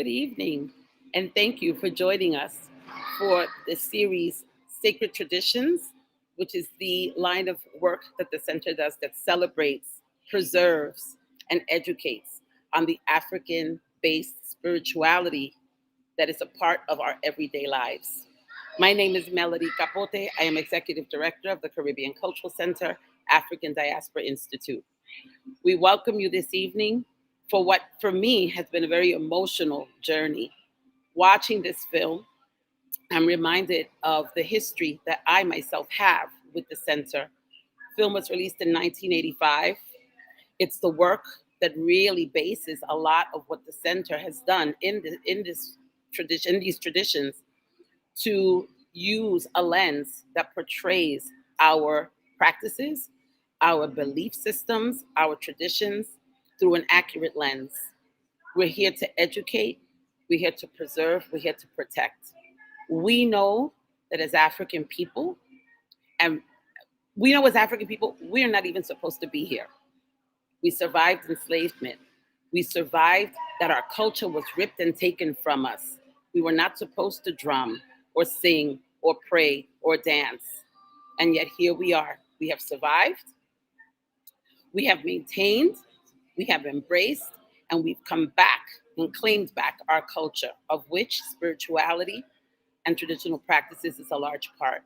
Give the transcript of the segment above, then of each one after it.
Good evening, and thank you for joining us for the series Sacred Traditions, which is the line of work that the center does that celebrates, preserves, and educates on the African based spirituality that is a part of our everyday lives. My name is Melody Capote. I am Executive Director of the Caribbean Cultural Center, African Diaspora Institute. We welcome you this evening for what, for me, has been a very emotional journey. Watching this film, I'm reminded of the history that I myself have with the center. The film was released in 1985. It's the work that really bases a lot of what the center has done in this tradition, in these traditions, to use a lens that portrays our practices, our belief systems, our traditions through an accurate lens. We're here to educate, we're here to preserve, we're here to protect. We know that as African people, and we know as African people, we're not even supposed to be here. We survived enslavement. We survived that our culture was ripped and taken from us. We were not supposed to drum or sing or pray or dance. And yet here we are. We have survived, we have maintained, we have embraced, and we've come back and claimed back our culture, of which spirituality and traditional practices is a large part.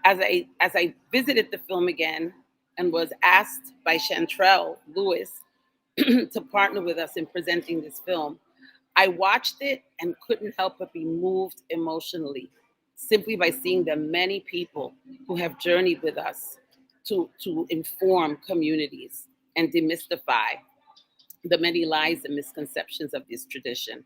As I visited the film again and was asked by Chantrell Lewis to partner with us in presenting this film, I watched it and couldn't help but be moved emotionally simply by seeing the many people who have journeyed with us to inform communities and demystify the many lies and misconceptions of this tradition.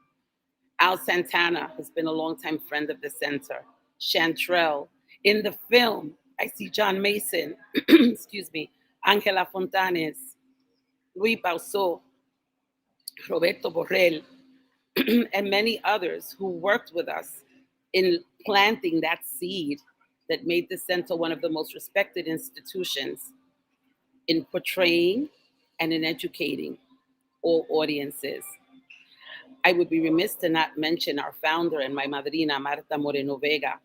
Santana has been a longtime friend of the center. Chantrell. In the film, I see John Mason, excuse me, Angela Fontanes, Louis Bauceau, Roberto Borrell, and many others who worked with us in planting that seed that made the center one of the most respected institutions in portraying and in educating all audiences. I would be remiss to not mention our founder and my madrina, Marta Moreno Vega,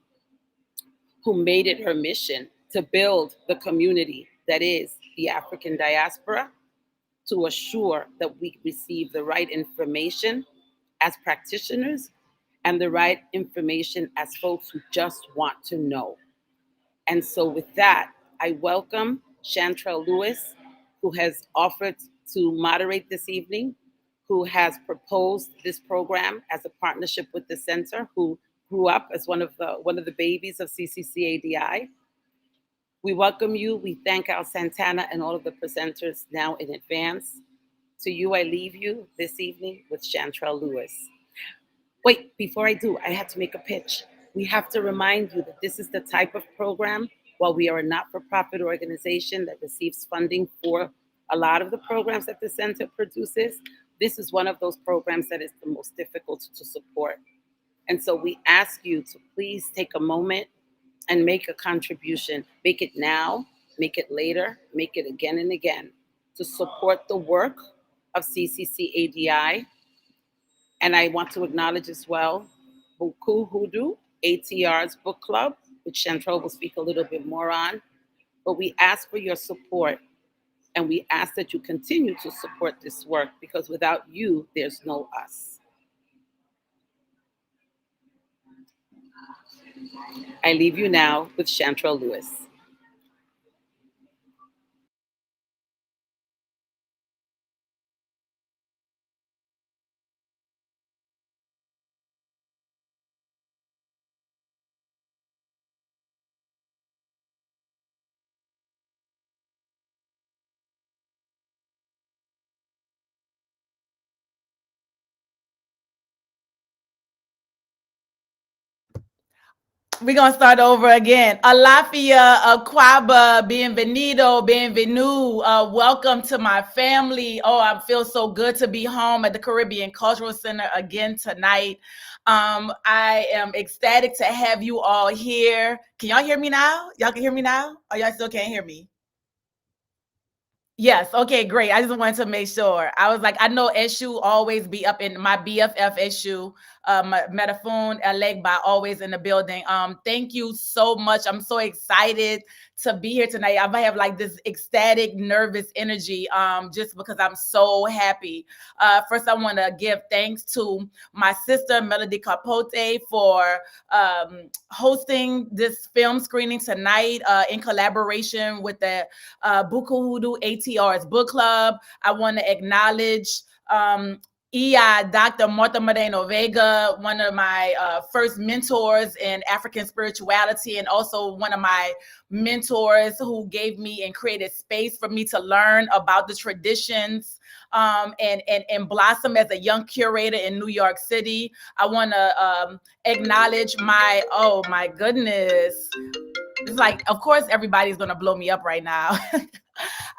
who made it her mission to build the community that is the African diaspora, to assure that we receive the right information as practitioners and the right information as folks who just want to know. And so, with that, I welcome Chantrell Lewis, who has offered to moderate this evening, who has proposed this program as a partnership with the center, who grew up as one of the babies of CCCADI. We welcome you. We thank our Santana and all of the presenters now in advance. To you, I leave you this evening with Chantrell Lewis. Wait, before I do, I have to make a pitch. We have to remind you that this is the type of program, while we are a not-for-profit organization that receives funding for a lot of the programs that the center produces, this is one of those programs that is the most difficult to support. And so we ask you to please take a moment and make a contribution. Make it now, make it later, make it again and again to support the work of CCCADI. And I want to acknowledge as well Buku Hoodoo, ATR's book club, which Chantrell will speak a little bit more on. But we ask for your support, and we ask that you continue to support this work, because without you, there's no us. I leave you now with Chantrell Lewis. We're gonna start over again. Alafia, Aquaba, bienvenido, bienvenue. Welcome to my family. Oh, I feel so good to be home at the Caribbean Cultural Center again tonight. I am ecstatic to have you all here. Can y'all hear me now? Y'all can hear me now? Or y'all still can't hear me? Yes. Okay, great. I just wanted to make sure. I was like, I know Eshu always be up in my BFF Eshu, Metaphone, Legba always in the building. Thank you so much. I'm so excited to be here tonight. I have like this ecstatic, nervous energy, just because I'm so happy. First, I want to give thanks to my sister Melody Capote for hosting this film screening tonight, in collaboration with the Buku Hoodoo ATR's book club. I want to acknowledge Dr. Martha Moreno Vega, one of my first mentors in African spirituality, and also one of my mentors who gave me and created space for me to learn about the traditions, and blossom as a young curator in New York City. I want to acknowledge my, oh my goodness. It's like, of course, everybody's going to blow me up right now.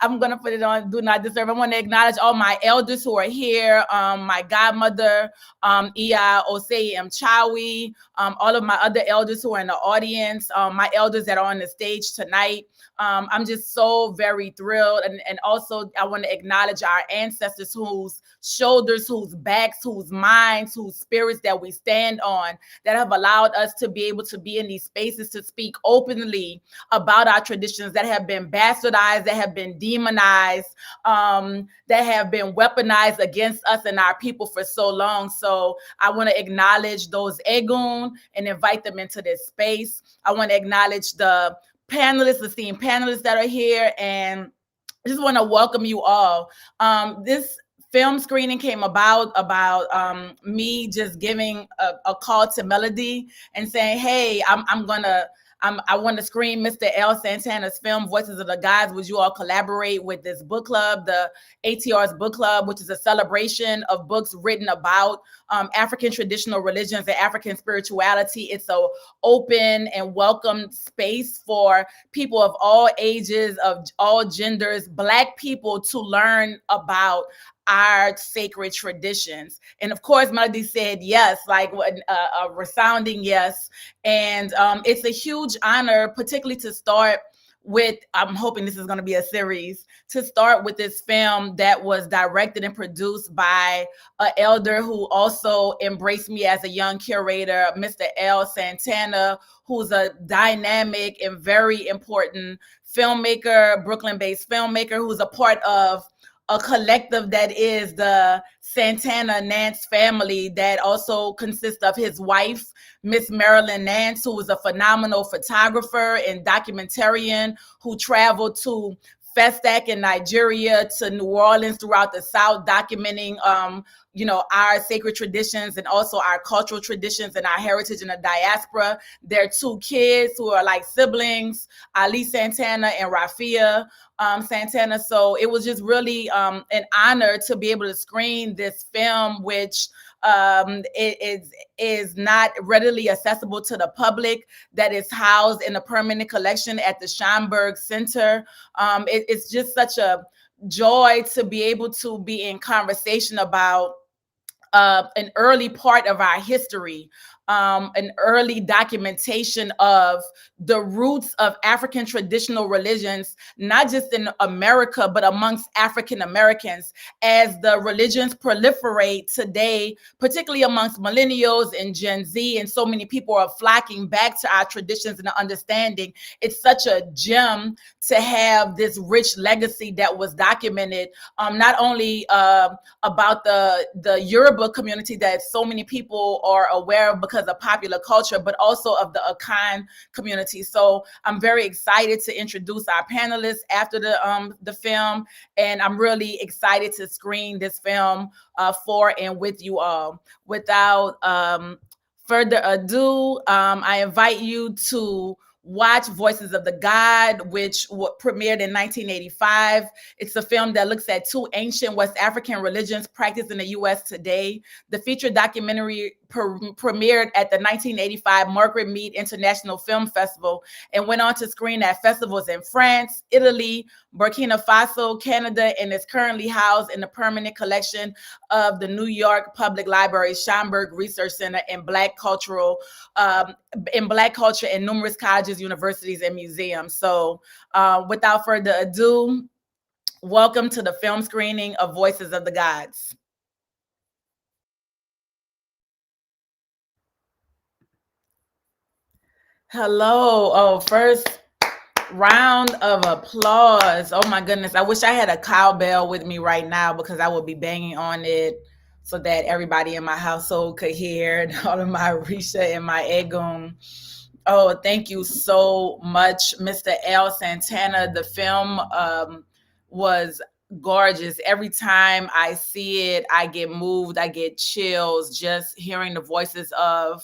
I'm gonna put it on Do Not Disturb. I want to acknowledge all my elders who are here. My godmother, Iya Osei Mchawi, all of my other elders who are in the audience, my elders that are on the stage tonight. I'm just so very thrilled. And also I want to acknowledge our ancestors whose shoulders, whose backs, whose minds, whose spirits that we stand on, that have allowed us to be able to be in these spaces to speak openly about our traditions that have been bastardized, that have been demonized, that have been weaponized against us and our people for so long. So I want to acknowledge those Egun and invite them into this space. I want to acknowledge the panelists, esteemed panelists that are here, and I just want to welcome you all. This film screening came about me just giving a call to Melody and saying, hey, I want to screen Mr. L. Santana's film, Voices of the Gods. Would you all collaborate with this book club, the ATR's book club, which is a celebration of books written about African traditional religions and African spirituality. It's an open and welcome space for people of all ages, of all genders, Black people to learn about our sacred traditions. And of course, Melody said yes, like a resounding yes. And it's a huge honor, particularly to start with, I'm hoping this is going to be a series, to start with this film that was directed and produced by an elder who also embraced me as a young curator, Mr. L. Santana, who's a dynamic and very important filmmaker, Brooklyn-based filmmaker, who's a part of a collective that is the Santana Nance family, that also consists of his wife, Miss Marilyn Nance, who was a phenomenal photographer and documentarian who traveled to Festac in Nigeria, to New Orleans, throughout the South, documenting our sacred traditions and also our cultural traditions and our heritage in the diaspora. Their two kids who are like siblings, Ali Santana and Rafia Santana. So it was just really an honor to be able to screen this film, which it is not readily accessible to the public, that is housed in a permanent collection at the Schomburg Center. It's just such a joy to be able to be in conversation about an early part of our history, an early documentation of the roots of African traditional religions, not just in America, but amongst African Americans. As the religions proliferate today, particularly amongst millennials and Gen Z, and so many people are flocking back to our traditions and understanding, it's such a gem to have this rich legacy that was documented, not only about the Yoruba community that so many people are aware of because of popular culture, but also of the Akana community. So I'm very excited to introduce our panelists after the film, and I'm really excited to screen this film for and with you all. Without further ado, I invite you to watch Voices of the God, which premiered in 1985. It's a film that looks at two ancient West African religions practiced in the U.S. today. The feature documentary premiered at the 1985 Margaret Mead International Film Festival and went on to screen at festivals in France, Italy, Burkina Faso, Canada, and is currently housed in the permanent collection of the New York Public Library Schomburg Research Center in Black culture in numerous colleges, universities, and museums. So without further ado, Welcome to the film screening of Voices of the Gods. Hello. Oh, first round of applause. Oh my goodness. I wish I had a cowbell with me right now because I would be banging on it so that everybody in my household could hear, and all of my Risha and my Egungun. Oh, thank you so much, Mr. L. Santana. The film was gorgeous. Every time I see it, I get moved, I get chills just hearing the voices of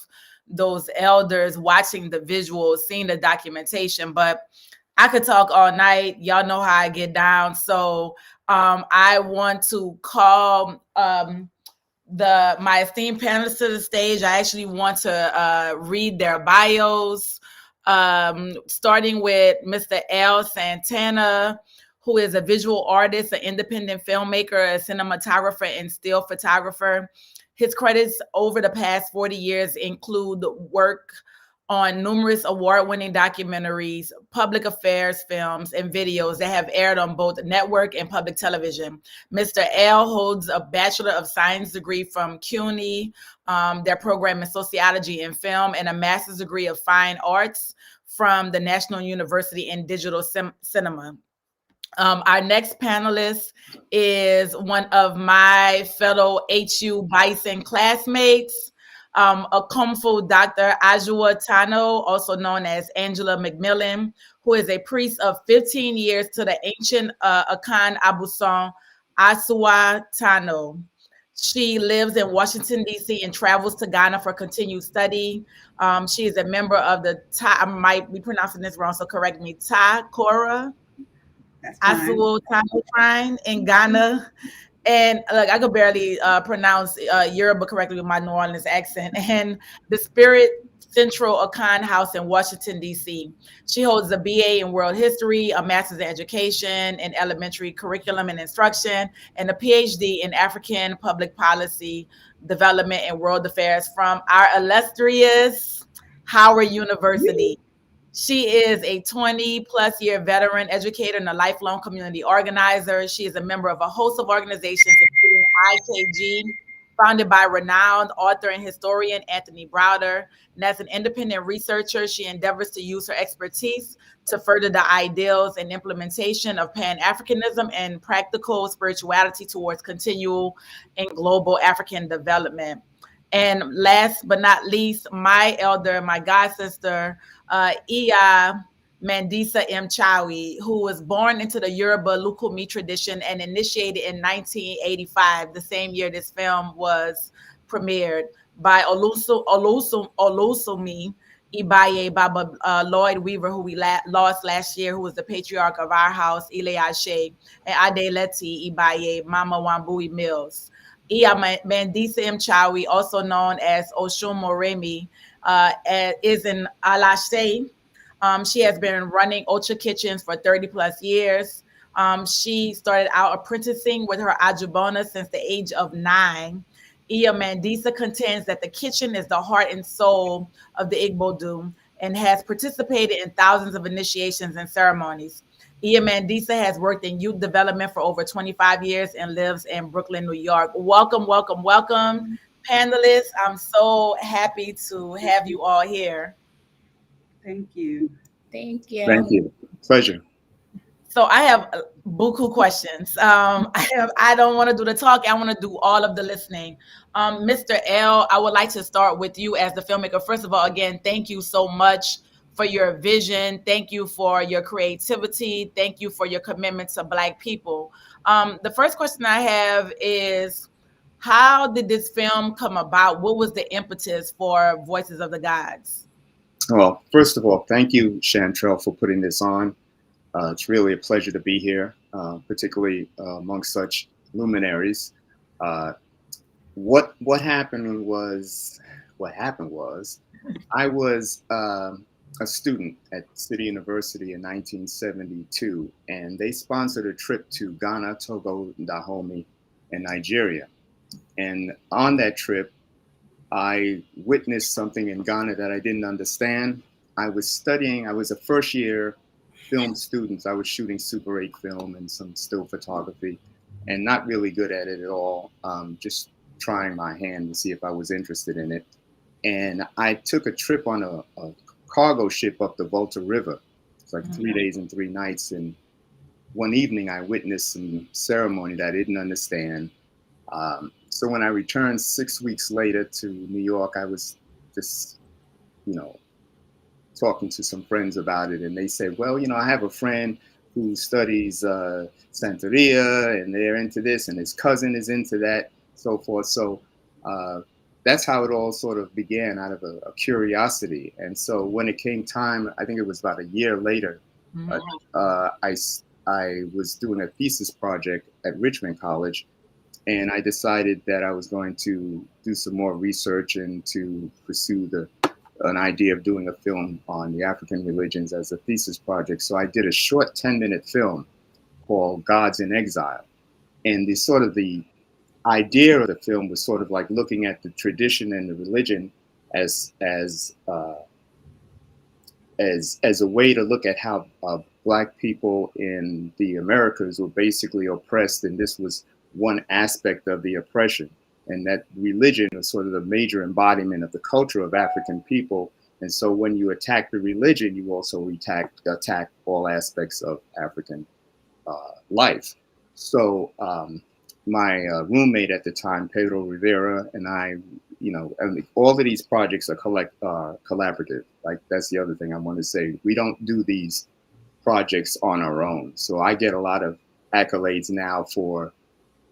those elders, watching the visuals, seeing the documentation. But I could talk all night. Y'all know how I get down. So I want to call my esteemed panelists to the stage. I actually want to read their bios, starting with Mr. L. Santana, who is a visual artist, an independent filmmaker, a cinematographer, and still photographer. His credits over the past 40 years include work on numerous award-winning documentaries, public affairs films, and videos that have aired on both network and public television. Mr. L holds a Bachelor of Science degree from CUNY, their program in sociology and film, and a master's degree of fine arts from the National University in Digital Cinema. Our next panelist is one of my fellow HU Bison classmates, Okomfo Dr. Adwoa Tano, also known as Angela McMillan, who is a priest of 15 years to the ancient Akana Abuson Adwoa Tano. She lives in Washington, D.C. and travels to Ghana for continued study. She is a member of the I might be pronouncing this wrong, so correct me, Kora Asuo Tano Shrine in Ghana. And like I could barely pronounce Yoruba correctly with my New Orleans accent. And the Spirit Central Akana House in Washington, D.C. She holds a BA in World History, a Master's in Education in Elementary Curriculum and Instruction, and a PhD in African Public Policy Development and World Affairs from our illustrious Howard University. She is a 20 plus year veteran educator and a lifelong community organizer. She is a member of a host of organizations, including IKG, founded by renowned author and historian Anthony Browder. And as an independent researcher, she endeavors to use her expertise to further the ideals and implementation of Pan-Africanism and practical spirituality towards continual and global African development. And last but not least, my elder, my god sister, Mendissa M. Chawi, who was born into the Yoruba Lukumi tradition and initiated in 1985, the same year this film was premiered, by Olusumi Ibaye Baba Lloyd Weaver, who we lost last year, who was the patriarch of our house, Ile Ashe, and Adeleti Ibaye Mama Wambui Mills. Mendissa M. Chawi, also known as Oshun Moremi, is in Alashe. She has been running Ocha Kitchens for 30 plus years. She started out apprenticing with her Ajubona since the age of 9. Mendissa contends that the kitchen is the heart and soul of the Igbo Doom and has participated in thousands of initiations and ceremonies. Mendissa has worked in youth development for over 25 years and lives in Brooklyn, New York. Welcome, welcome, welcome, panelists. I'm so happy to have you all here. Thank you. Thank you. Thank you. Pleasure. So I have buku questions. I don't want to do the talk. I want to do all of the listening. Mr. L, I would like to start with you as the filmmaker. First of all, again, thank you so much for your vision. Thank you for your creativity. Thank you for your commitment to Black people. The first question I have is, how did this film come about? What was the impetus for Voices of the Gods? Well, first of all, thank you, Chantrell, for putting this on. It's really a pleasure to be here, particularly amongst such luminaries. What happened was I was a student at City University in 1972, and they sponsored a trip to Ghana, Togo, Dahomey, and Nigeria. And on that trip, I witnessed something in Ghana that I didn't understand. I was a first year film students. I was shooting Super 8 film and some still photography, and not really good at it at all. Just trying my hand to see if I was interested in it. And I took a trip on a cargo ship up the Volta River. It's like 3 days and 3 nights. And one evening I witnessed some ceremony that I didn't understand. So when I returned 6 weeks later to New York, I was just, talking to some friends about it. And they said, well, I have a friend who studies Santeria, and they're into this, and his cousin is into that, so forth. So that's how it all sort of began, out of a curiosity. And so when it came time, I think it was about a year later, I was doing a thesis project at Richmond College, and I decided that I was going to do some more research and to pursue an idea of doing a film on the African religions as a thesis project. So I did a short 10-minute film called Gods in Exile. And the idea of the film was sort of like looking at the tradition and the religion as a way to look at how Black people in the Americas were basically oppressed, and this was one aspect of the oppression, and that religion was sort of the major embodiment of the culture of African people. And so when you attack the religion, you also attack all aspects of African life. So my roommate at the time, Pedro Rivera, and I, and all of these projects are collaborative. Like, that's the other thing I want to say. We don't do these projects on our own. So I get a lot of accolades now for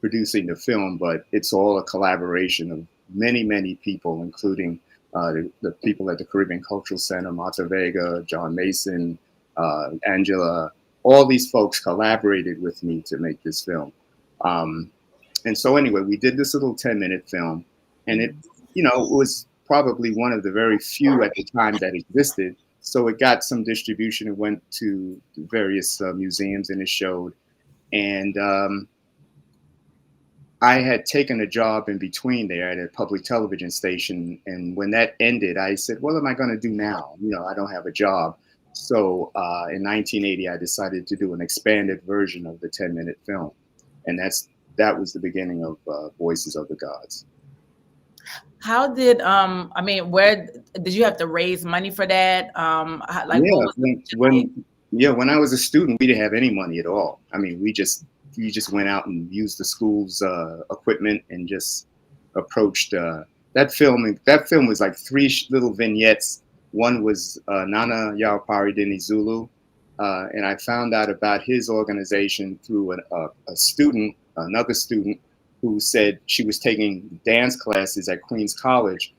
producing the film, but it's all a collaboration of many, many people, including the people at the Caribbean Cultural Center, Marta Vega, John Mason, Angela. All these folks collaborated with me to make this film. And so anyway, we did this little 10-minute film, and it was probably one of the very few at the time that existed. So it got some distribution. It went to various museums, and it showed. And I had taken a job in between there at a public television station. And when that ended, I said, what am I going to do now? I don't have a job. So in 1980, I decided to do an expanded version of the 10-minute film. And that was the beginning of Voices of the Gods. How did, where did you have to raise money for that? When I was a student, we didn't have any money at all. I mean, we just went out and used the school's equipment and just approached that film. That film was like 3 little vignettes. One was Nana Yaupari Dini Zulu, and I found out about his organization through another student who said she was taking dance classes at Queens College,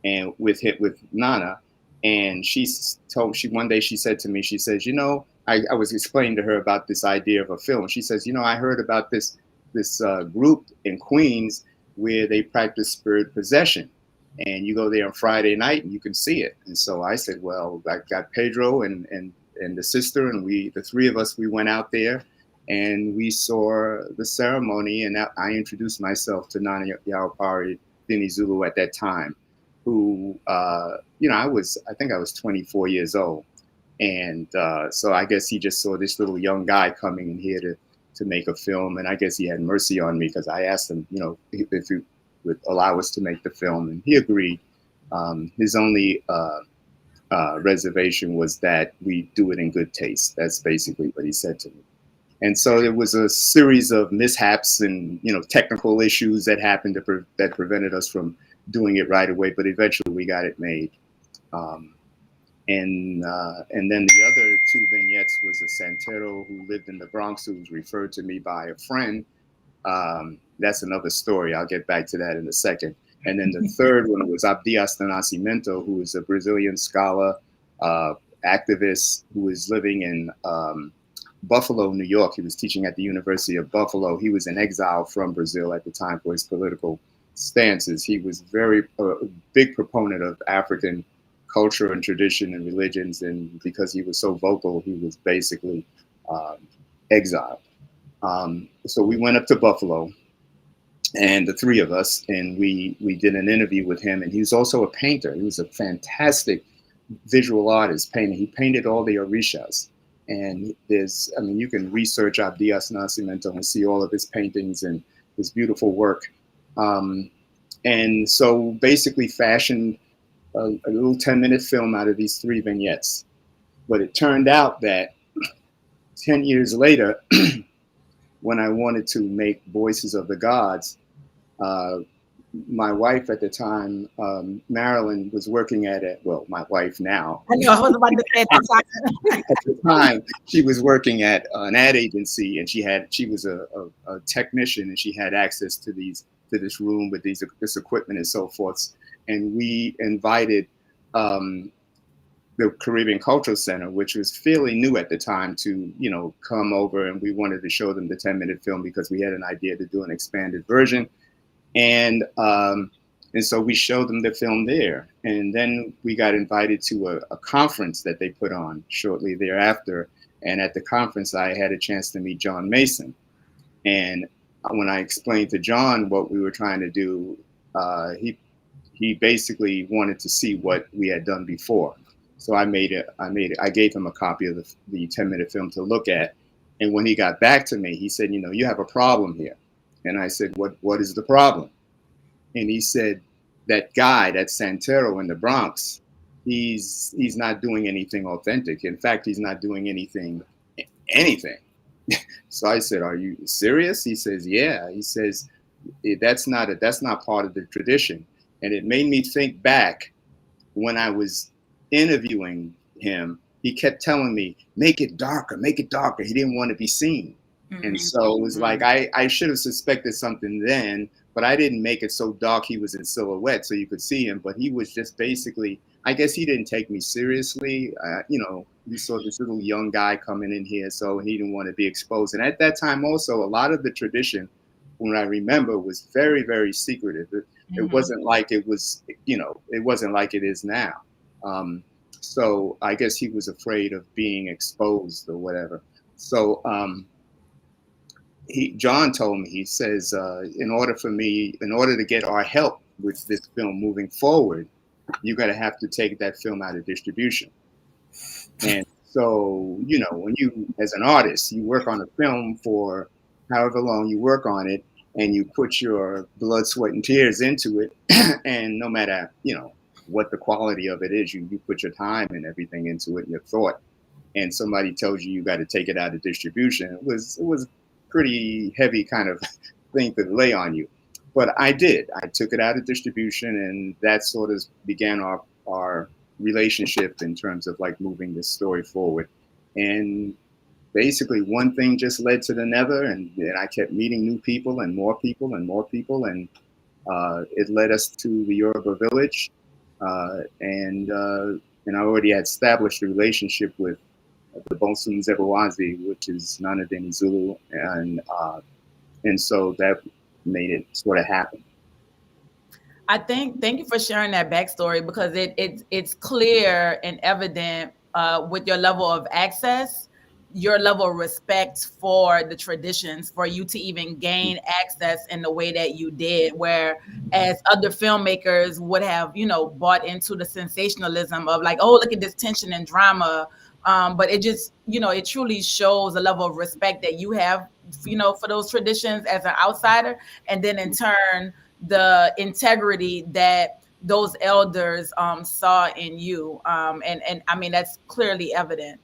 and with Nana, and one day she said to me, she says, I was explaining to her about this idea of a film. She says, I heard about this group in Queens where they practice spirit possession, and you go there on Friday night and you can see it. And so I said, well, I got Pedro and the sister, and the 3 of us, we went out there and we saw the ceremony, and I introduced myself to Nana Yaupari Dini Zulu at that time, who, I think I was 24 years old. And so I guess he just saw this little young guy coming in here to make a film. And I guess he had mercy on me, because I asked him, if he would allow us to make the film, and he agreed. His only reservation was that we do it in good taste. That's basically what he said to me. And so there was a series of mishaps and, technical issues that happened that prevented us from doing it right away. But eventually we got it made. And then the other 2 vignettes was a Santero who lived in the Bronx, who was referred to me by a friend. That's another story. I'll get back to that in a second. And then the third one was Abdias do Nascimento, who is a Brazilian scholar, activist, who is living in Buffalo, New York. He was teaching at the University of Buffalo. He was in exile from Brazil at the time for his political stances. He was a big proponent of African culture and tradition and religions, and because he was so vocal, he was basically exiled. So we went up to Buffalo, and the 3 of us, and we did an interview with him. And he was also a painter. He was a fantastic visual artist painter. He painted all the orishas. And I mean, you can research Abdias Nascimento and see all of his paintings and his beautiful work. And so basically fashioned a little 10-minute film out of these 3 vignettes. But it turned out that 10 years later, when I wanted to make Voices of the Gods, my wife at the time, Marilyn, was working at it. Well, my wife now. I know, I was about to say at the time, she was working at an ad agency, and she was a technician, and she had access to this room with this equipment and so forth. And we invited the Caribbean Cultural Center, which was fairly new at the time, to come over, and we wanted to show them the 10-minute film because we had an idea to do an expanded version. And so we showed them the film there. And then we got invited to a conference that they put on shortly thereafter. And at the conference, I had a chance to meet John Mason. And when I explained to John what we were trying to do, he basically wanted to see what we had done before. So I gave him a copy of the 10-minute film to look at. And when he got back to me, he said, you have a problem here. And I said, what is the problem? And he said, that guy, that Santero in the Bronx, he's not doing anything authentic. In fact, he's not doing anything. So I said, are you serious? He says, yeah. He says, that's not part of the tradition. And it made me think back when I was interviewing him. He kept telling me, make it darker, make it darker. He didn't want to be seen. And so it was like, I should have suspected something then, but I didn't make it so dark he was in silhouette so you could see him. But he was just basically, I guess he didn't take me seriously. He saw this little young guy coming in here, so he didn't want to be exposed. And at that time also, a lot of the tradition, when I remember, was very, very secretive. It wasn't like it was, it wasn't like it is now. So I guess he was afraid of being exposed or whatever. So, John told me, he says, in order to get our help with this film moving forward, you're going to have to take that film out of distribution. And so, when you, as an artist, you work on a film for however long you work on it, and you put your blood, sweat, and tears into it, and no matter, what the quality of it is, you put your time and everything into it and your thought, and somebody tells you got to take it out of distribution, it was pretty heavy kind of thing to lay on you. But I did. I took it out of distribution, and that sort of began our relationship in terms of like moving this story forward. And basically one thing just led to the other, and I kept meeting new people and more people and more people, and it led us to the Yoruba village. And I already had established a relationship with the Bonsun Zebuwazi, which is Nana Deni Zulu, and so that made it sort of happen. Thank you for sharing that backstory, because it's clear and evident with your level of access, your level of respect for the traditions, for you to even gain access in the way that you did, whereas other filmmakers would have, bought into the sensationalism of like, oh, look at this tension and drama. But it just, it truly shows a level of respect that you have, for those traditions as an outsider. And then in turn, the integrity that those elders saw in you. And I mean, that's clearly evident.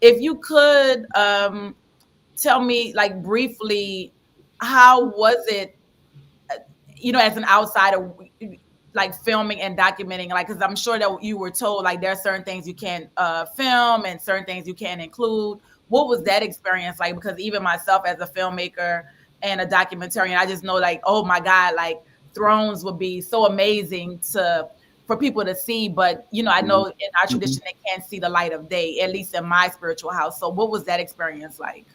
If you could tell me, like, briefly, how was it, as an outsider, like filming and documenting, like, because I'm sure that you were told like there are certain things you can't film and certain things you can't include. What was that experience like? Because even myself as a filmmaker and a documentarian, I just know, like, oh my God, like Thrones would be so amazing for people to see, but I know in our tradition they can't see the light of day, at least in my spiritual house. So what was that experience like?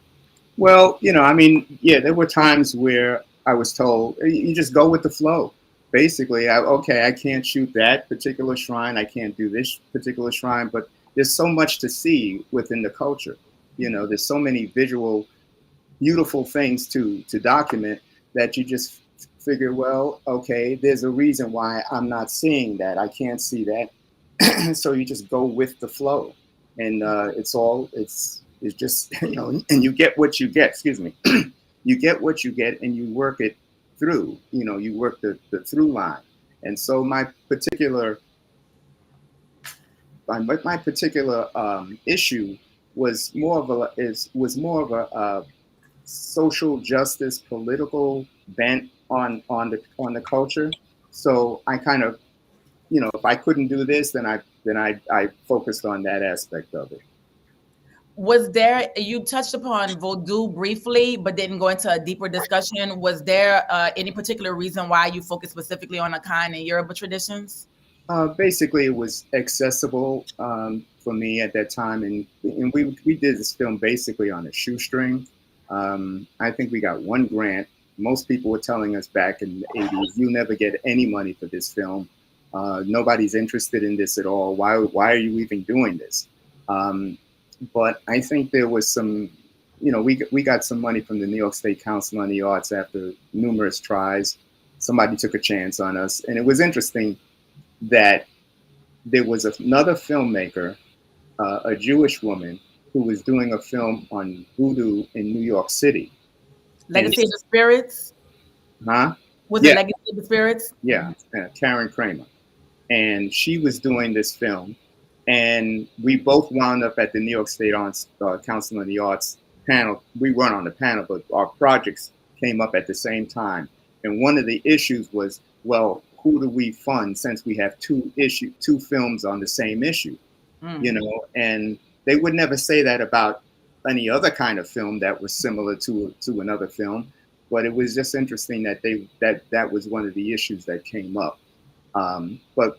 Well, I mean, yeah, there were times where I was told, you just go with the flow. Basically, I can't shoot that particular shrine, I can't do this particular shrine, but there's so much to see within the culture. There's so many visual, beautiful things to document that you just figure, well, okay, there's a reason why I'm not seeing that. I can't see that. So you just go with the flow. and it's just and you get what you get. Excuse me, you get what you get, and you work it through. You work the through line, and so my particular issue was more of a social justice political bent on the culture. So I kind of, if I couldn't do this, then I focused on that aspect of it. Was there, you touched upon Vodou briefly, but didn't go into a deeper discussion. Was there any particular reason why you focused specifically on Akana and Yoruba traditions? Basically, it was accessible for me at that time, and we did this film basically on a shoestring. I think we got one grant. Most people were telling us back in the 80s, "You never get any money for this film. Nobody's interested in this at all. Why are you even doing this?" But I think there was some, we got some money from the New York State Council on the Arts after numerous tries. Somebody took a chance on us, and it was interesting that there was another filmmaker, a Jewish woman, who was doing a film on voodoo in New York City. Legacy of the Spirits? Huh? Was Yeah. it Legacy of the Spirits? Yeah, Karen Kramer. And she was doing this film. And we both wound up at the New York State Council on the Arts panel. We weren't on the panel, but our projects came up at the same time. And one of the issues was, well, who do we fund since we have two films on the same issue? And they would never say that about any other kind of film that was similar to another film. But it was just interesting that that was one of the issues that came up. But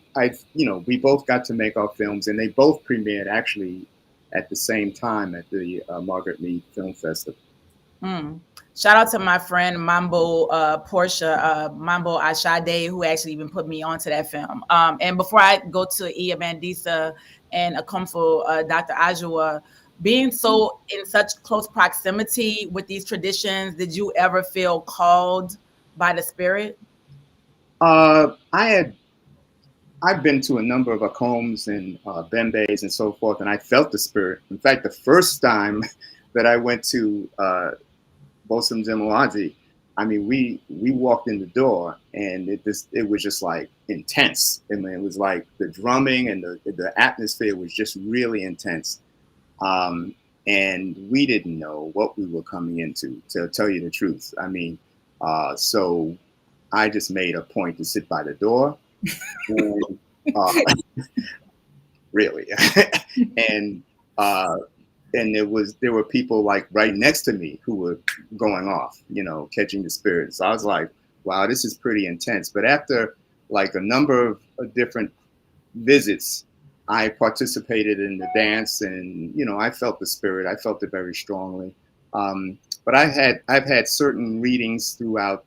we both got to make our films, and they both premiered actually at the same time at the Margaret Mead Film Festival. Shout out to my friend Mambo Portia, Mambo Ashade, who actually even put me onto that film. And before I go to Mendissa and Okomfo Dr. Adwoa, being so in such close proximity with these traditions, did you ever feel called by the spirit? I've been to a number of Akoms and Bembes and so forth, and I felt the spirit. In fact, the first time that I went to Bosom Zemuazi, I mean, we walked in the door, and it was just like intense. I mean, it was like the drumming and the atmosphere was just really intense. And we didn't know what we were coming into, to tell you the truth. I mean, so I just made a point to sit by the door. And, really, and there were people like right next to me who were going off, catching the spirit. So I was like, wow, this is pretty intense. But after like a number of different visits, I participated in the dance, and I felt the spirit. I felt it very strongly. But I've had certain readings throughout,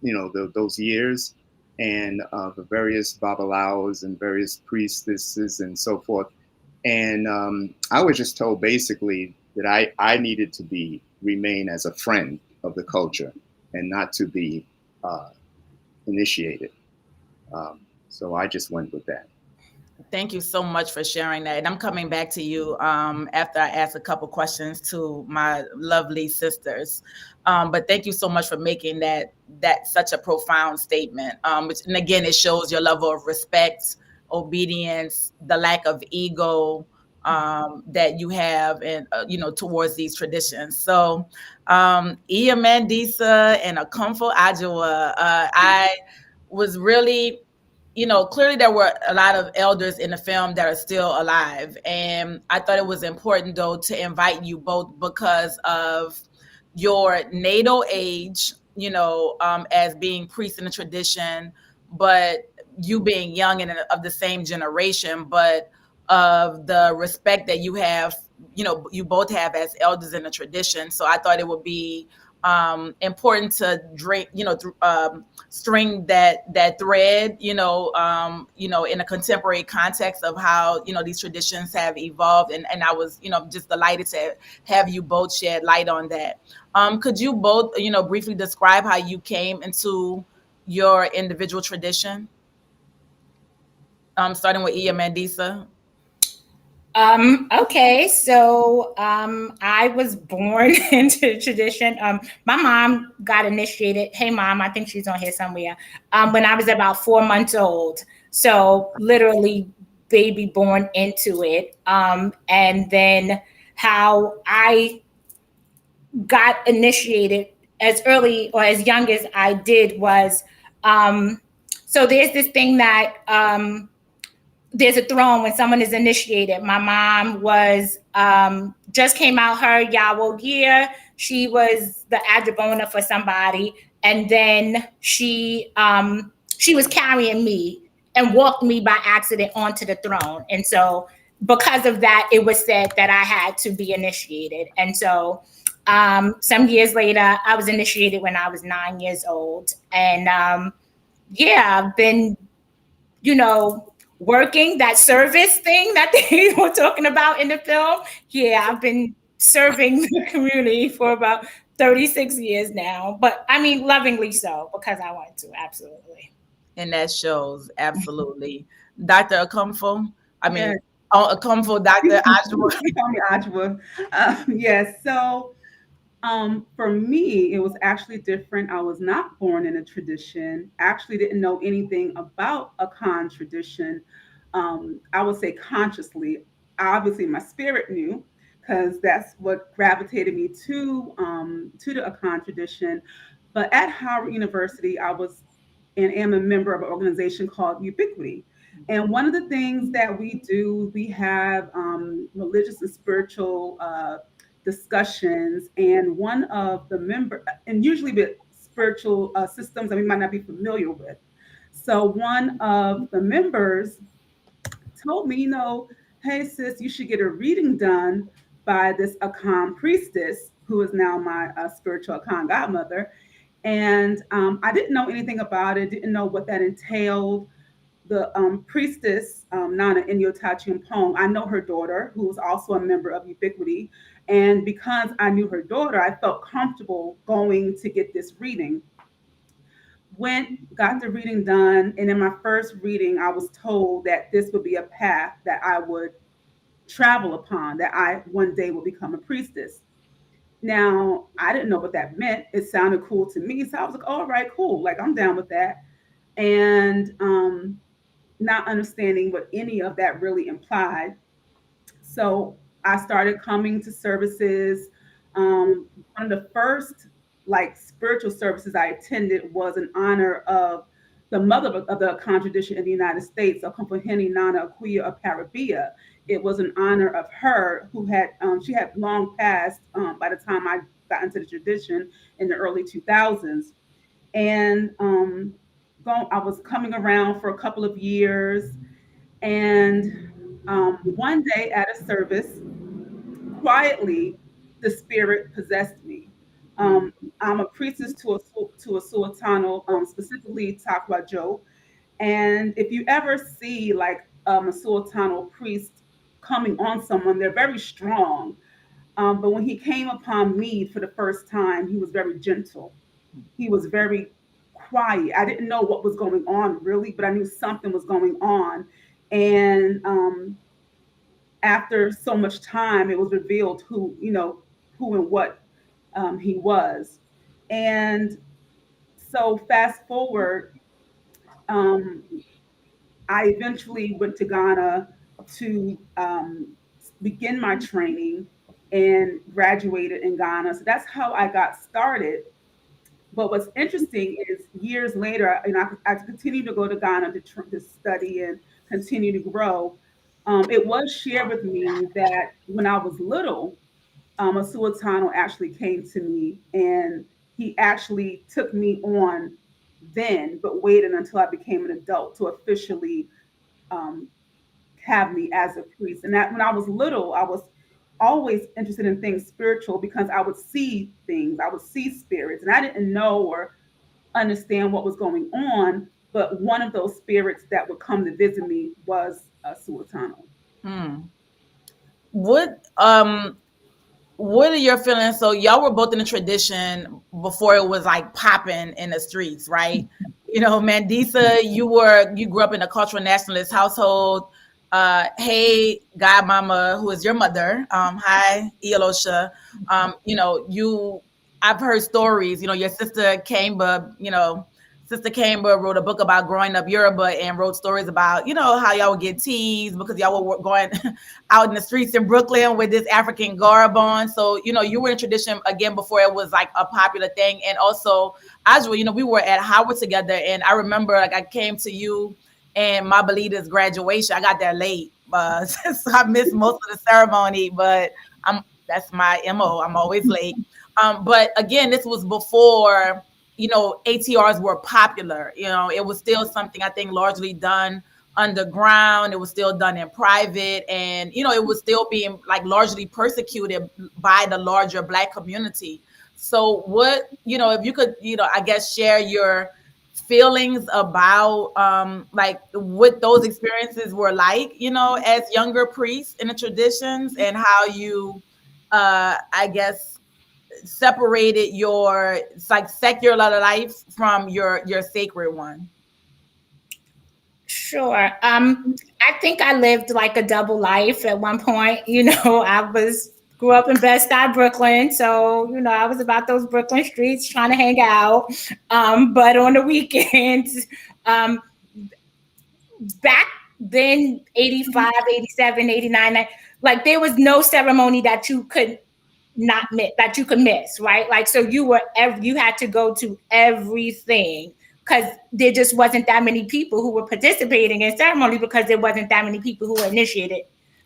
those years, and the various babalaos and various priestesses and so forth. And I was just told basically that I needed to remain as a friend of the culture and not to be initiated. So I just went with that. Thank you so much for sharing that. And I'm coming back to you after I ask a couple questions to my lovely sisters. But thank you so much for making that such a profound statement. And again, it shows your level of respect, obedience, the lack of ego that you have, and towards these traditions. So, Mendissa and Okomfo Adwoa, I was really, clearly there were a lot of elders in the film that are still alive. And I thought it was important, though, to invite you both because of your natal age, as being priests in the tradition, but you being young and of the same generation, but of the respect that you have, you both have as elders in the tradition. So I thought it would be important to string that thread, in a contemporary context of how, these traditions have evolved. And I was, just delighted to have you both shed light on that. Could you both, briefly describe how you came into your individual tradition? Starting with Mendissa. Okay, so I was born into tradition. My mom got initiated. Hey, mom, I think she's on here somewhere. When I was about 4 months old, so literally baby born into it. And then how I got initiated as early or as young as I did was, so there's this thing that there's a throne when someone is initiated. My mom was just came out her Yawo year. She was the Adwoa for somebody, and then she was carrying me and walked me by accident onto the throne. And so because of that, it was said that I had to be initiated. And so some years later, I was initiated when I was 9 years old. And yeah, I've been, working that service thing that they were talking about in the film. Yeah, I've been serving the community for about 36 years now. But I mean, lovingly so, because I want to, absolutely. And that shows, absolutely. Dr. Okomfo, Yes. Okomfo Dr. Adwoa. Call me Adwoa. Yes. So for me, it was actually different. I was not born in a tradition. Actually, didn't know anything about a Akan tradition. I would say consciously. Obviously, my spirit knew because that's what gravitated me to the Akan tradition. But at Howard University, I was and am a member of an organization called Ubiquity. And one of the things that we do, we have religious and spiritual discussions, and one of the member, and usually with spiritual systems that we might not be familiar with. So one of the members told me, hey sis, you should get a reading done by this Akan priestess who is now my spiritual Akan godmother. And I didn't know anything about it, didn't know what that entailed. The priestess, Nana Inyotachi Pong, I know her daughter, who is also a member of Ubiquity. And because I knew her daughter, I felt comfortable going to get this reading. Went, got the reading done. And in my first reading, I was told that this would be a path that I would travel upon, that I one day will become a priestess. Now, I didn't know what that meant. It sounded cool to me. So I was like, all right, cool. Like, I'm down with that. And not understanding what any of that really implied. So I started coming to services. One of the first like spiritual services I attended was in honor of the mother of the contradiction in the United States, Okomfo Nana Akuya of Caribbean. It was in honor of her who had she had long passed by the time I got into the tradition in the early 2000s. And I was coming around for a couple of years, and one day at a service, quietly, the spirit possessed me. I'm a priestess to a Sultano, specifically Takwa Joe. And if you ever see like a Sultano priest coming on someone, they're very strong. But when he came upon me for the first time, he was very gentle. He was very quiet. I didn't know what was going on really, but I knew something was going on. And after so much time, it was revealed who and what he was. And so fast forward, um, I eventually went to Ghana to begin my training and graduated in Ghana. So that's how I got started. But what's interesting is years later, I continued to go to Ghana to study and continue to grow. It was shared with me that when I was little, a Sultano actually came to me and he actually took me on then, but waited until I became an adult to officially um, have me as a priest. And that when I was little, I was always interested in things spiritual because I would see things, I would see spirits, and I didn't know or understand what was going on. But one of those spirits that would come to visit me was a Sultano. Hmm. What are your feelings? So y'all were both in the tradition before it was like popping in the streets, right? Mendissa, you grew up in a cultural nationalist household. Hey, godmama, who is your mother. Hi, Iyalorisa. I've heard stories, your sister Kamba, Sister Kamba wrote a book about growing up Yoruba and wrote stories about, how y'all would get teased because y'all were going out in the streets in Brooklyn with this African garb on. So, you were in tradition again before it was like a popular thing. And also, Adwoa, we were at Howard together. And I remember like I came to you and my Belita's graduation. I got there late, so I missed most of the ceremony. But that's my MO. I'm always late. But again, this was before ATRs were popular. It was still something I think largely done underground. It was still done in private, and it was still being like largely persecuted by the larger Black community. So what if you could I guess share your feelings about like what those experiences were like as younger priests in the traditions, and how you I guess separated your like secular life from your sacred one. Sure. I think I lived like a double life at one point. Grew up in Bed-Stuy, Brooklyn, so I was about those Brooklyn streets trying to hang out. But on the weekends, back then, 85, 87, 89, like there was no ceremony that you could not miss, that you could miss, right? Like, so you had to go to everything, because there just wasn't that many people who were participating in ceremony, because there wasn't that many people who were initiated.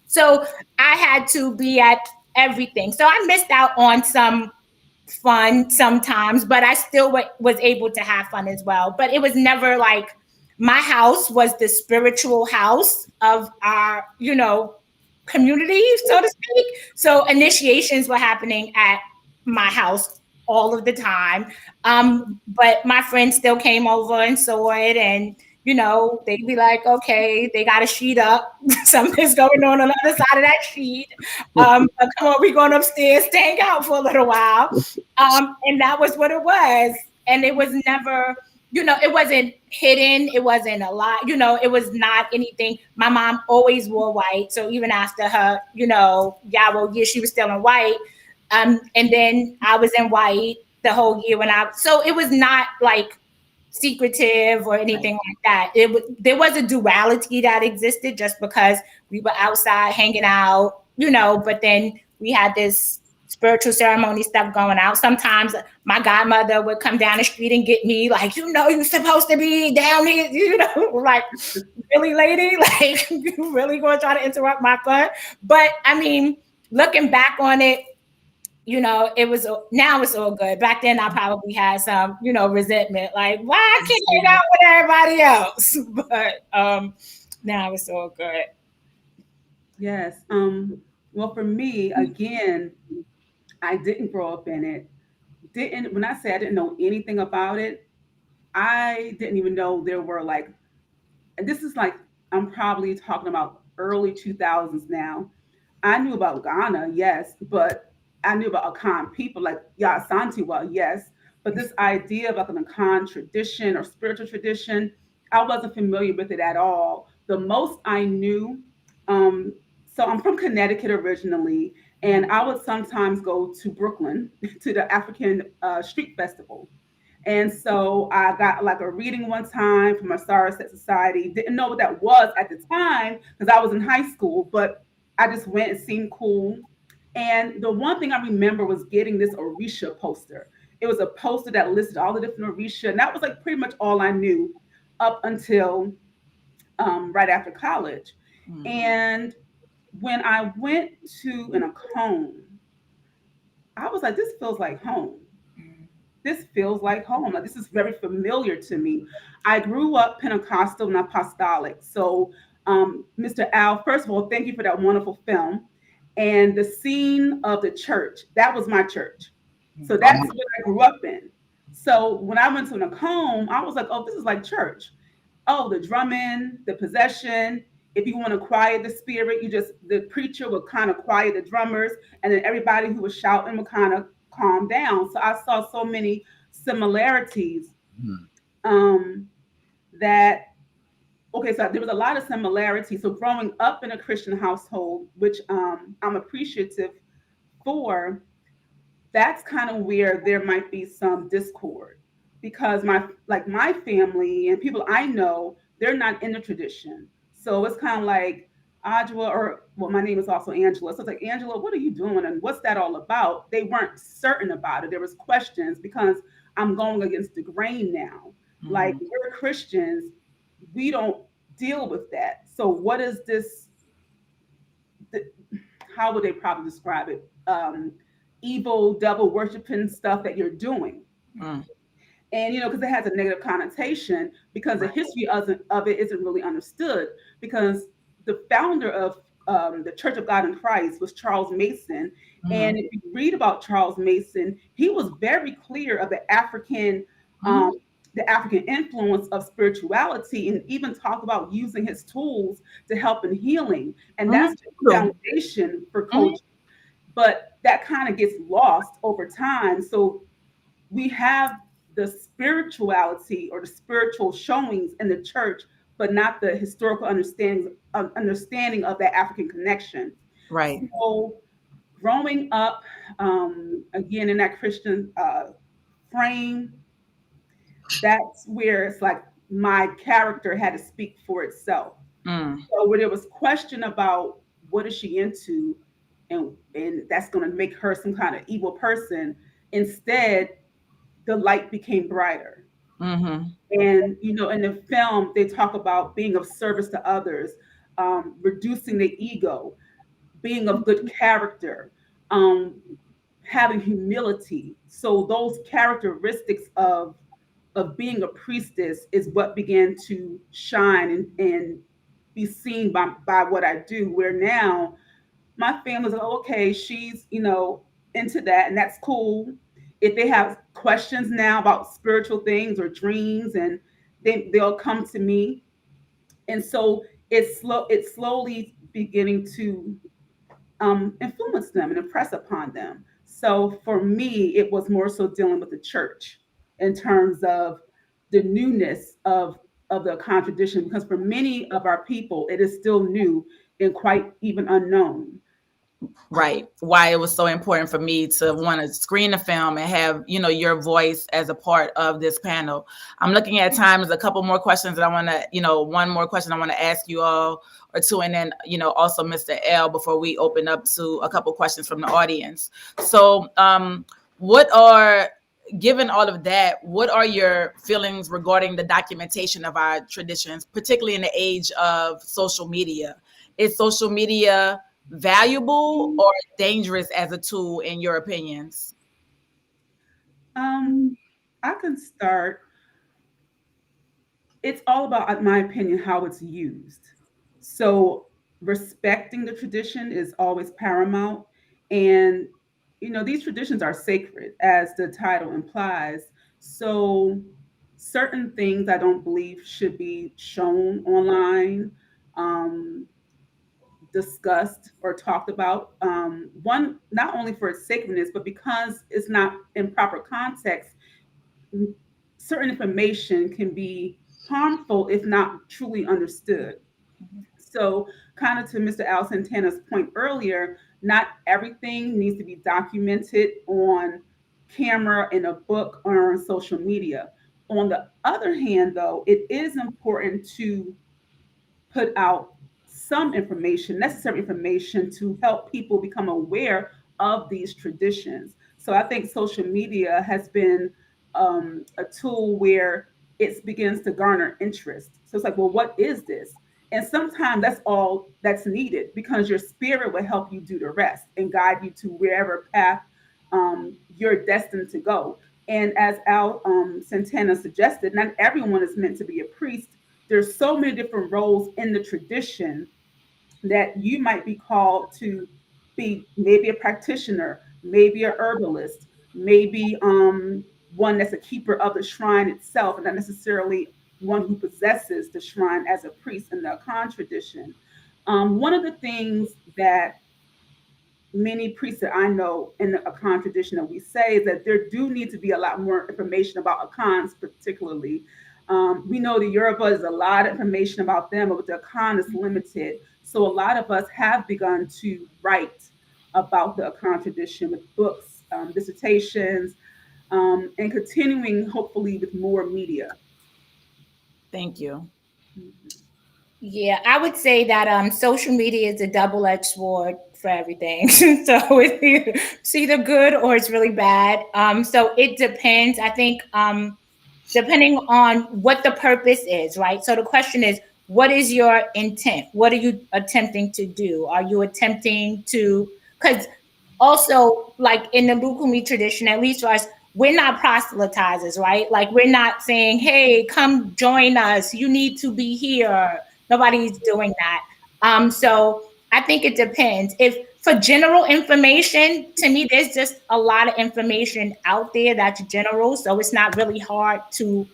So I had to be at everything. So I missed out on some fun sometimes, but I still was able to have fun as well. But it was never like, my house was the spiritual house of our, community, so to speak. So initiations were happening at my house all of the time. But my friends still came over and saw it, and they'd be like, okay, they got a sheet up. Something's going on the other side of that sheet. But come on, we're going upstairs to hang out for a little while. And that was what it was. And it was never, it wasn't hidden. It wasn't a lot. It was not anything. My mom always wore white. So even after her, Yawo year, she was still in white. And then I was in white the whole year so it was not like secretive or anything like that. There was a duality that existed just because we were outside hanging out, but then we had this spiritual ceremony stuff going out. Sometimes my godmother would come down the street and get me, like, you're supposed to be down here, like, really, lady, like, you really gonna try to interrupt my fun? But I mean, looking back on it, now it's all good. Back then I probably had some, resentment, like, why I can't hang out with everybody else? But now it's all good. Yes. Well, for me, again, I didn't grow up in it. When I say I didn't know anything about it, I didn't even know there were like, and this is like, I'm probably talking about early 2000s now. I knew about Ghana, yes, but I knew about Akan people like Yasantiwa, yes. But this idea of like an Akan tradition or spiritual tradition, I wasn't familiar with it at all. The most I knew, so I'm from Connecticut originally, and I would sometimes go to Brooklyn to the African Street Festival. And so I got like a reading one time from a Set Society. Didn't know what that was at the time because I was in high school, but I just went. It seemed cool. And the one thing I remember was getting this Orisha poster. It was a poster that listed all the different Orisha, and that was like pretty much all I knew up until right after college. Mm-hmm. And when I went to an Okom, I was like, this feels like home. This feels like home. Like, this is very familiar to me. I grew up Pentecostal and apostolic. So, Mr. Al, first of all, thank you for that wonderful film. And the scene of the church, that was my church. So that's what I grew up in. So when I went to an Okom, I was like, oh, this is like church. Oh, the drumming, the possession. If you want to quiet the spirit, the preacher would kind of quiet the drummers, and then everybody who was shouting would kind of calm down. So I saw so many similarities that okay, so there was a lot of similarities. So growing up in a Christian household, which I'm appreciative for, that's kind of where there might be some discord because my family and people I know, they're not in the tradition. So it's kind of like Adwoa, or well, my name is also Angela. So it's like, Angela, what are you doing and what's that all about? They weren't certain about it. There was questions because I'm going against the grain now. Like, Mhm. we're Christians, we don't deal with that. So what is this? How would they probably describe it? Evil, devil worshiping stuff that you're doing. Mm. And because it has a negative connotation because the Right. history of it isn't really understood. Because the founder of the Church of God in Christ was Charles Mason. And Mhm. if you read about Charles Mason, he was very clear of Mhm. the African influence of spirituality, and even talked about using his tools to help in healing. And Mhm. that's the True. foundation for Mhm. coaching. But that kind of gets lost over time. So we have the spirituality or the spiritual showings in the church, but not the historical understanding of that African connection. Right. So growing up, again in that Christian frame, that's where it's like my character had to speak for itself. Mm. So where there was question about what is she into, and that's going to make her some kind of evil person. Instead, the light became brighter. Mhm. And in the film, they talk about being of service to others, reducing the ego, being of good character, um, having humility. So those characteristics of being a priestess is what began to shine and be seen by what I do. Where now my family's like, oh, okay, she's into that, and that's cool. If they have questions now about spiritual things or dreams, and they'll come to me. And so it's slowly beginning to influence them and impress upon them. So for me, it was more so dealing with the church in terms of the newness of the contradiction, because for many of our people, it is still new and quite even unknown. Right. Why it was so important for me to want to screen the film and have, your voice as a part of this panel. I'm looking at time. There's a couple more questions that I want to, one more question I want to ask you all or two, and then, also Mr. L before we open up to a couple questions from the audience. So, what are, given all of that, what are your feelings regarding the documentation of our traditions, particularly in the age of social media? Is social media valuable or dangerous as a tool in your opinions? Um, I can start. It's all about, in my opinion, how it's used. So respecting the tradition is always paramount. And, these traditions are sacred, as the title implies. So certain things I don't believe should be shown online, um, discussed or talked about. One, not only for its sacredness, but because it's not in proper context, certain information can be harmful if not truly understood. So, kind of to Mr. Al Santana's point earlier, not everything needs to be documented on camera, in a book, or on social media. On the other hand, though, it is important to put out some information, necessary information to help people become aware of these traditions. So I think social media has been a tool where it begins to garner interest. So it's like, well, what is this? And sometimes that's all that's needed, because your spirit will help you do the rest and guide you to wherever path you're destined to go. And as Al Santana suggested, not everyone is meant to be a priest. There's so many different roles in the tradition that you might be called to be, maybe a practitioner, maybe a herbalist, maybe one that's a keeper of the shrine itself, and not necessarily one who possesses the shrine as a priest in the Akan tradition. One of the things that many priests that I know in a Akan tradition that we say is that there do need to be a lot more information about Akans, particularly. We know the Yoruba is a lot of information about them, but the Akan is limited. So a lot of us have begun to write about the Akan tradition with books, dissertations, and continuing hopefully with more media. Thank you. Yeah, I would say that social media is a double-edged sword for everything. So it's either good or it's really bad. So it depends. I think depending on what the purpose is, right? So the question is, what is your intent? What are you attempting to do? Are you attempting to, because also like in the Lukumi tradition, at least for us, we're not proselytizers, right? Like we're not saying, hey, come join us. You need to be here. Nobody's doing that. So I think it depends. If for general information, to me, there's just a lot of information out there that's general. So it's not really hard to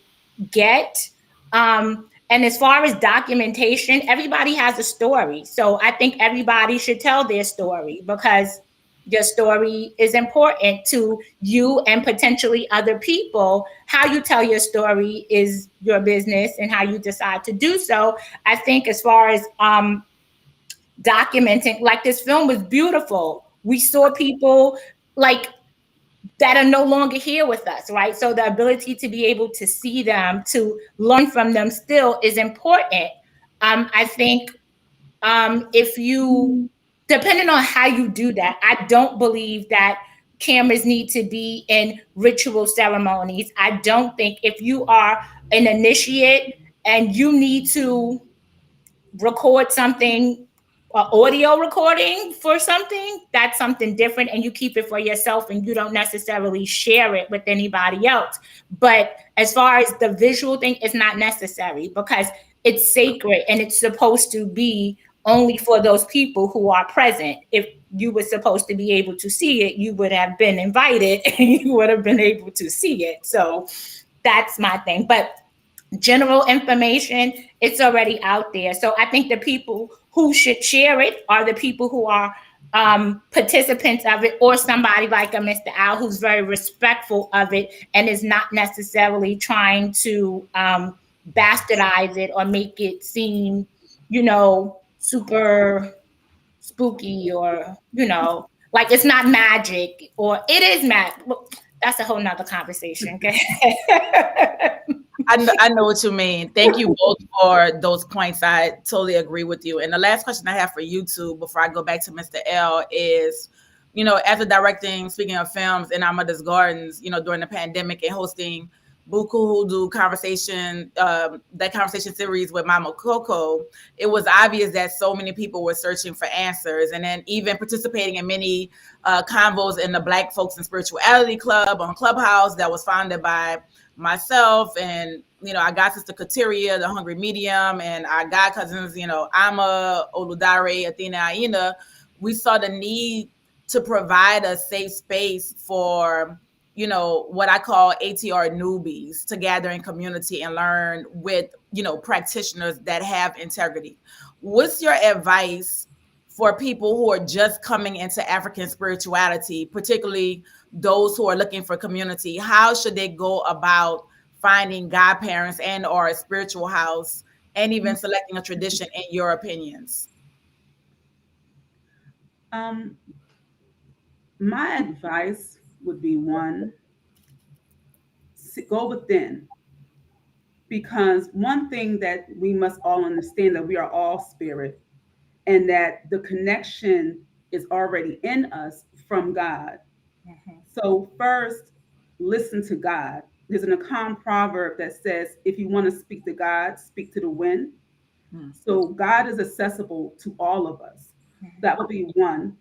get. And as far as documentation, everybody has a story. So I think everybody should tell their story because your story is important to you and potentially other people. How you tell your story is your business and how you decide to do so. I think as far as documenting, like this film was beautiful. We saw people like that are no longer here with us, right? So the ability to be able to see them, to learn from them still is important. I think if you, depending on how you do that, I don't believe that cameras need to be in ritual ceremonies. I don't think if you are an initiate and you need to record something, audio recording for something, that's something different, and you keep it for yourself and you don't necessarily share it with anybody else. But as far as the visual thing, it's not necessary because it's sacred and it's supposed to be only for those people who are present. If you were supposed to be able to see it, you would have been invited and you would have been able to see it. So that's my thing. But general information, it's already out there. So I think the people who should share it are the people who are participants of it, or somebody like a Mr. Al who's very respectful of it and is not necessarily trying to bastardize it or make it seem, super spooky or, like it's not magic or it is magic. That's a whole nother conversation. Okay. I know what you mean. Thank you both for those points. I totally agree with you. And the last question I have for you two before I go back to Mr. L is, after directing, speaking of films in our mother's gardens, during the pandemic and hosting Buku Hoodoo conversation, that conversation series with Mama Coco, it was obvious that so many people were searching for answers, and then even participating in many convos in the Black Folks in Spirituality Club on Clubhouse that was founded by myself and I got Sister Kateria, the Hungry Medium, and our god cousins, Ama, Oludare, Athena, Aina. We saw the need to provide a safe space for what I call ATR newbies to gather in community and learn with practitioners that have integrity. What's your advice for people who are just coming into African spirituality, particularly those who are looking for community? How should they go about finding godparents and or a spiritual house and even selecting a tradition, in your opinions? My advice would be one, go within. Because one thing that we must all understand, that we are all spirit and that the connection is already in us from God. Mm-hmm. So first, listen to God. There's an Akan proverb that says, if you want to speak to God, speak to the wind. Mm-hmm. So God is accessible to all of us. Mm-hmm. That would be one.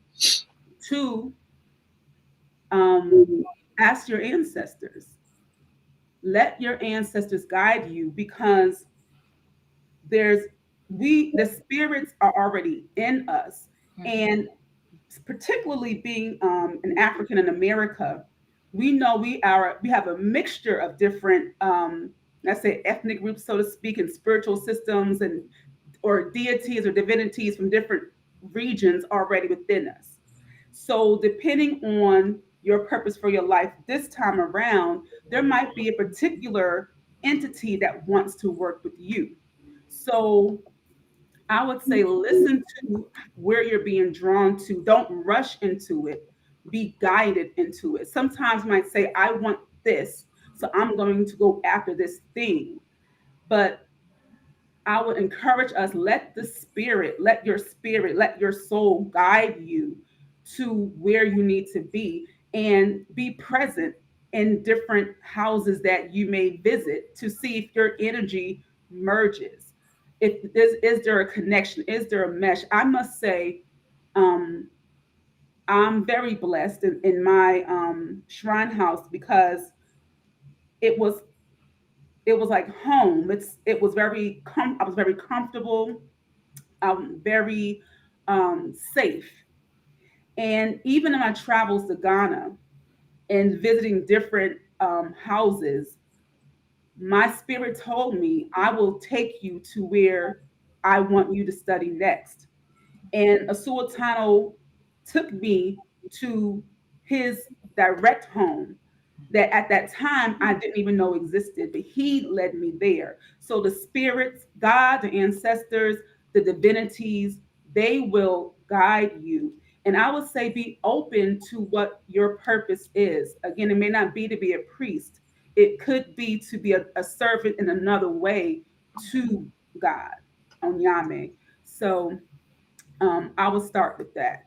Two, ask your ancestors. Let your ancestors guide you, because the spirits are already in us. Mm-hmm. And particularly being an African in America, we know we have a mixture of different, let's say, ethnic groups, so to speak, and spiritual systems or deities or divinities from different regions already within us. So depending on your purpose for your life this time around, there might be a particular entity that wants to work with you. So I would say listen to where you're being drawn to. Don't rush into it. Be guided into it. Sometimes you might say, I want this, so I'm going to go after this thing. But I would encourage us, let your soul guide you to where you need to be, and be present in different houses that you may visit to see if your energy merges. Is there a connection? Is there a mesh? I must say, um, I'm very blessed in my shrine house because it was it was like home. It was I was very comfortable, very safe. And even in my travels to Ghana and visiting different houses, my spirit told me, I will take you to where I want you to study next. And Adwoa Tano took me to his direct home that at that time I didn't even know existed, but he led me there. So the spirits, God, the ancestors, the divinities, they will guide you. And I would say be open to what your purpose is. Again, it may not be to be a priest, it could be to be a servant in another way to God, Onyame. So I will start with that.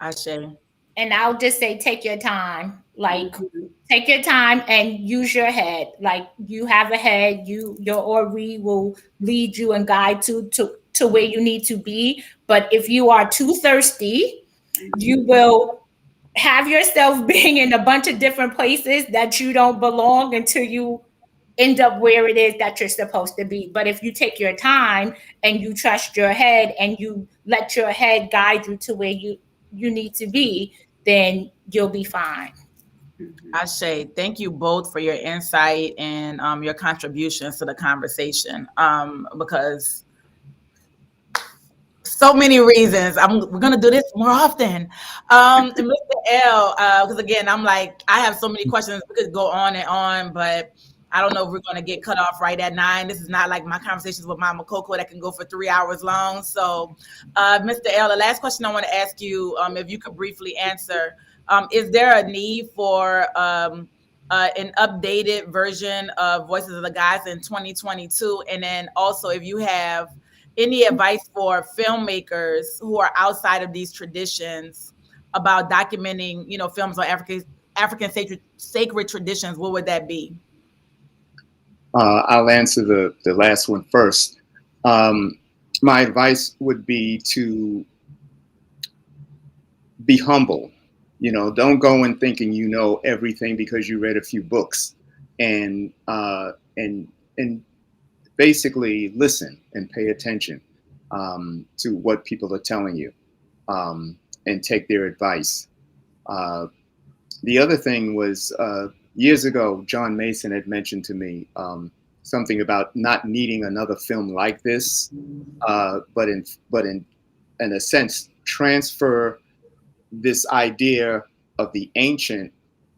Ashe. And I'll just say, take your time. Like, Mhm. take your time and use your head. Like, you have a head, your Ori will lead you and guide to where you need to be. But if you are too thirsty, you Mhm. will have yourself being in a bunch of different places that you don't belong until you end up where it is that you're supposed to be. But if you take your time and you trust your head and you let your head guide you to where you need to be, then you'll be fine. Mhm. Ashe, thank you both for your insight and your contributions to the conversation. Because so many reasons. We're gonna do this more often. And Mr. L, because again, I'm like, I have so many questions. We could go on and on, but I don't know if we're gonna get cut off right at 9. This is not like my conversations with Mama Coco that can go for 3 hours long. So, Mr. L, the last question I want to ask you, if you could briefly answer, is there a need for an updated version of Voices of the Gods in 2022? And then also, if you have any advice for filmmakers who are outside of these traditions about documenting, films on African sacred traditions, what would that be? I'll answer the last one first. My advice would be to be humble. Don't go in thinking you know everything because you read a few books, and and basically listen and pay attention to what people are telling you, and take their advice. Uh, the other thing was years ago, John Mason had mentioned to me something about not needing another film like this, but in a sense transfer this idea of the ancient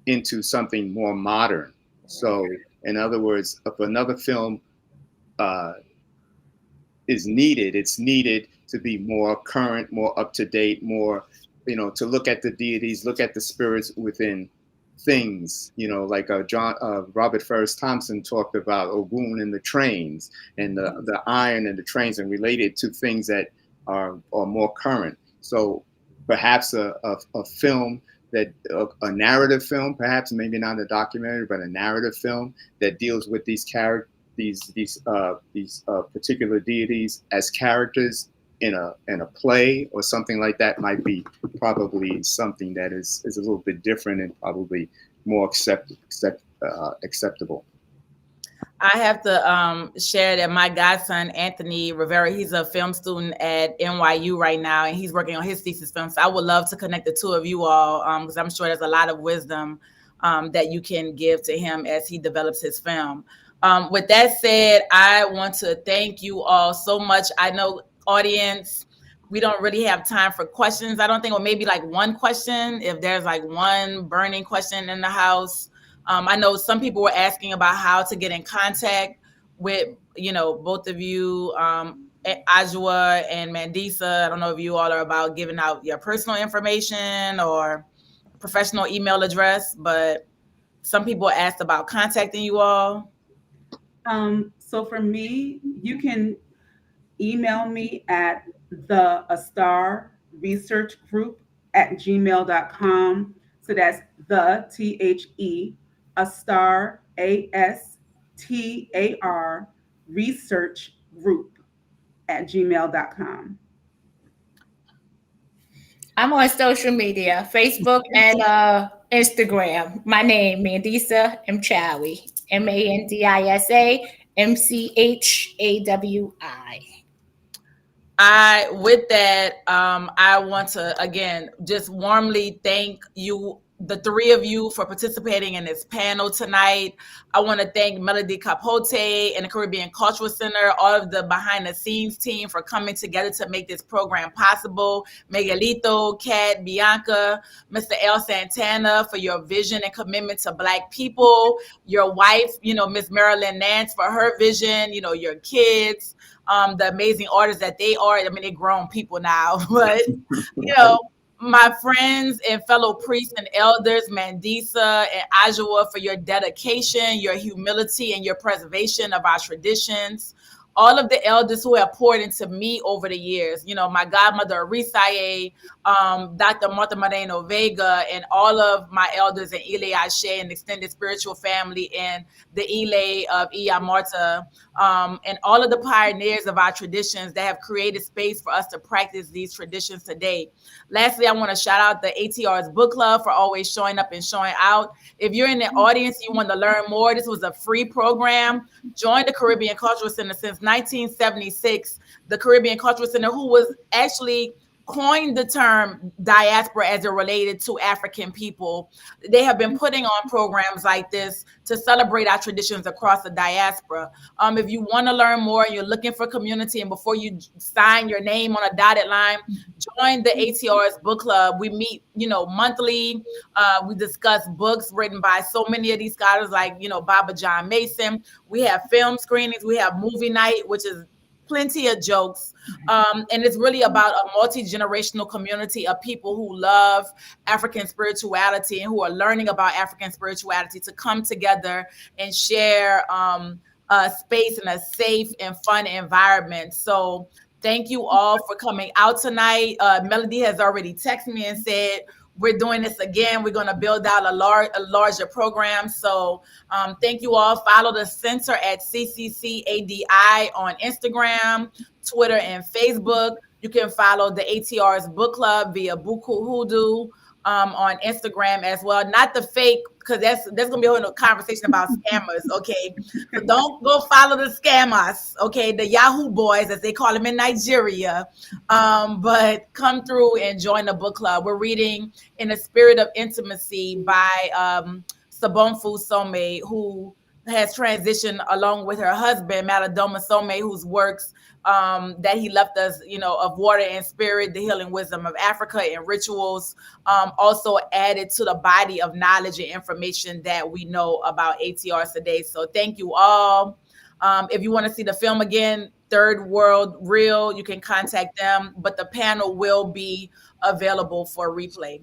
into something more modern. So, in other words, if another film uh, is needed, it's needed to be more current, more up to date, more, to look at the deities, look at the spirits within things, like Robert Ferris Thompson talked about Ogun and the trains, and the iron and the trains, and related to things that are more current. So perhaps a film that a narrative film, perhaps maybe not a documentary, but a narrative film that deals with these characters, these particular deities as characters in a play or something like that, might be probably something that is a little bit different and probably more acceptable. I have to share that my godson, Anthony Rivera, he's a film student at NYU right now, and he's working on his thesis film. So I would love to connect the two of you all, because I'm sure there's a lot of wisdom that you can give to him as he develops his film. With that said, I want to thank you all so much. I know, audience, we don't really have time for questions. I don't think, or maybe like one question, if there's like one burning question in the house. I know some people were asking about how to get in contact with, both of you, Adwoa and Mendissa. I don't know if you all are about giving out your personal information or professional email address, but some people asked about contacting you all. So for me, you can email me at the a star research group at gmail.com. So that's the a star ASTAR research group at gmail.com. I'm on social media, Facebook and Instagram. My name, Mendissa Mchawi. MANDISA With that, I want to again just warmly thank you, the three of you, for participating in this panel tonight. I want to thank Melody Capote and the Caribbean Cultural Center, all of the behind the scenes team for coming together to make this program possible. Miguelito, Kat, Bianca, Mr. L. Santana for your vision and commitment to Black people, your wife, Miss Marilyn Nance for her vision, your kids, the amazing artists that they are. I mean, they're grown people now, but my friends and fellow priests and elders, Mendissa and Adwoa, for your dedication, your humility, and your preservation of our traditions. All of the elders who have poured into me over the years, my godmother, Arisaye, Dr. Martha Moreno Vega, and all of my elders in Ile Ashe and extended spiritual family and the Ile of Iya Marta, and all of the pioneers of our traditions that have created space for us to practice these traditions today. Lastly, I want to shout out the ATR's book club for always showing up and showing out. If you're in the audience, you want to learn more, this was a free program. Join the Caribbean Cultural Center since 1976. The Caribbean Cultural Center, who was actually coined the term diaspora as it related to African people. They have been putting on programs like this to celebrate our traditions across the diaspora. If you want to learn more and you're looking for community, and before you sign your name on a dotted line, join the ATR's book club. We meet, monthly. We discuss books written by so many of these scholars like, Baba John Mason. We have film screenings. We have movie night, which is plenty of jokes. And it's really about a multi-generational community of people who love African spirituality and who are learning about African spirituality to come together and share a space in a safe and fun environment. So thank you all for coming out tonight. Melody has already texted me and said, we're doing this again. We're going to build out a larger program. So thank you all. Follow the center at CCCADI on Instagram, Twitter, and Facebook. You can follow the ATR's book club via Buku Hoodoo on Instagram as well. Not the fake, because that's going to be a whole conversation about scammers, okay? So don't go follow the scammers, okay? The Yahoo boys, as they call them in Nigeria. But come through and join the book club. We're reading In the Spirit of Intimacy by Sabonfu Some, who has transitioned along with her husband, Maladoma Some, whose works that he left us, of Water and Spirit, the Healing Wisdom of Africa, and Rituals, also added to the body of knowledge and information that we know about ATR today. So thank you all. If you want to see the film again, Third World Real, you can contact them, but the panel will be available for replay.